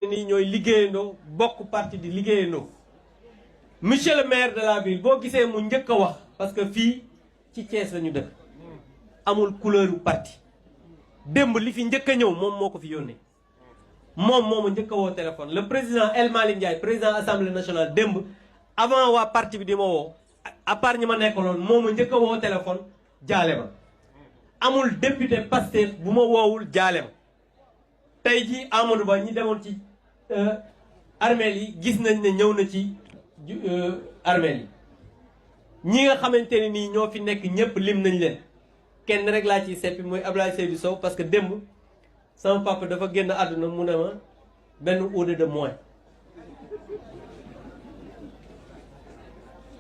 ni ñooy liggéeyandoo bokk parti di liggéeyandoo monsieur le maire de la ville boo gisee mu njëkk a wax parce que fii ci Thiès la ñu dëkk amul couleur parti démb li fi njëkk a ñëw moom moo ko fi yónnee moom moo ma njëkk a woo téléphone le président El Malick Ndiaye président assemblée nationale démb avant waa parti bi di ma woo à part ñi ma nekkaloon moo ma njëkk a woo téléphone jaale ma amul député Pastef bu ma woowul jaale ma tey jii Amadou Ba ñi demoon ci armeel yi gis nañ ne ñëw na ci armeel yi ñi nga xamante ne nii ñoo fi nekk ñëpp lim nañ leen kenn rek laa ciy seppi mooy Abdoulaye Seydou Sow parce que démb sama papa dafa génn àdduna mu ne ma benn uude de moins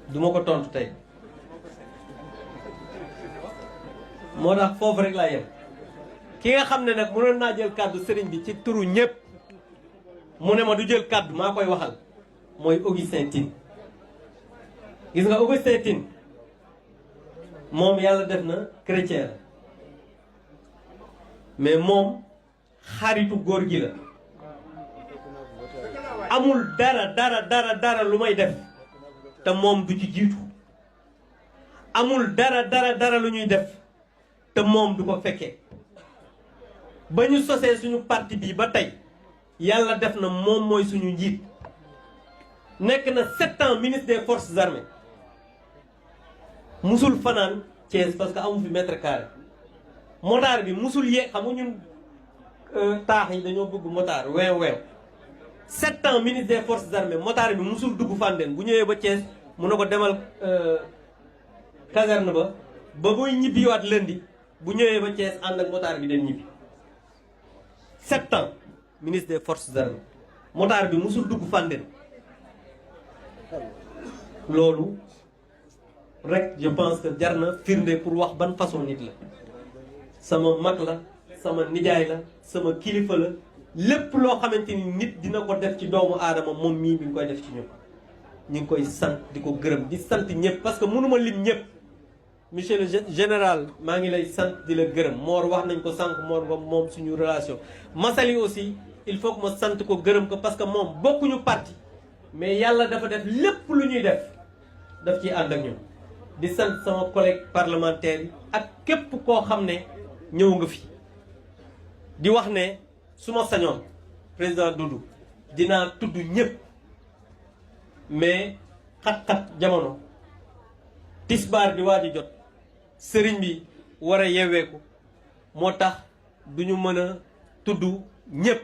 duma ko tontu tey moo tax foofu rek laa yem ki nga xam ne nag mënoon naa jël kàddu sëriñ bi ci turu ñëpp mu ne ma du jël kàddu maa koy waxal mooy Augustin Tine gis nga Augustin Tine moom yàlla def na chrétien la mais moom xaritu góor gi la amul dara lu may def te moom du ci jiitu amul dara lu ñuy def te moom du ko fekkee ba ñu sosee suñu parti bii ba tey yàlla def na moom mooy suñu njiit nekk na 7 ans ministre des forces armées musul fanaan Thiès parce que amu fi mètre carré motaar bi musul yee xam nga ñun taax yi dañoo bëgg motaar weew 7 ans ministre des forces armées motaar bi musul dugg Fandène bu ñëwee ba Thiès mun na ko demal caserne ba muy ñibbiwaat lundi bu ñëwee ba Thiès ànd ak motaar bi dem ñibbi 7 ans ministre des forces armées motaar bi musul dugg Fandène loolu rek je pense que jar na firnde pour wax ban façon nit la sama mag la sama nijaay la sama kilifa la lépp loo xamante ni nit dina ko def ci doomu aadama moom mii mi ngi koy def ci ñun ñu ngi koy sant di ko gërëm di sant ñëpp parce que mënuma lim ñëpp monsieur le général maa ngi lay sant di la gërëm Mor wax nañ ko sànq Mor Ngom moom suñu relation Massaly aussi il faut que ma sant ko gërëm ko parce que moom bokkuñu parti mais yàlla dafa def lépp lu ñuy def daf ciy ànd ak ñun di sant sama collègue parlementaire yi ak képp koo xam ne ñëw nga fi di wax ne su ma sañoon président Doudou dinaa tudd ñëpp mais xat-xat jamono tisbaar di waa di jot sëriñ bi war a yeweeku moo tax du ñu mën a tudd ñëpp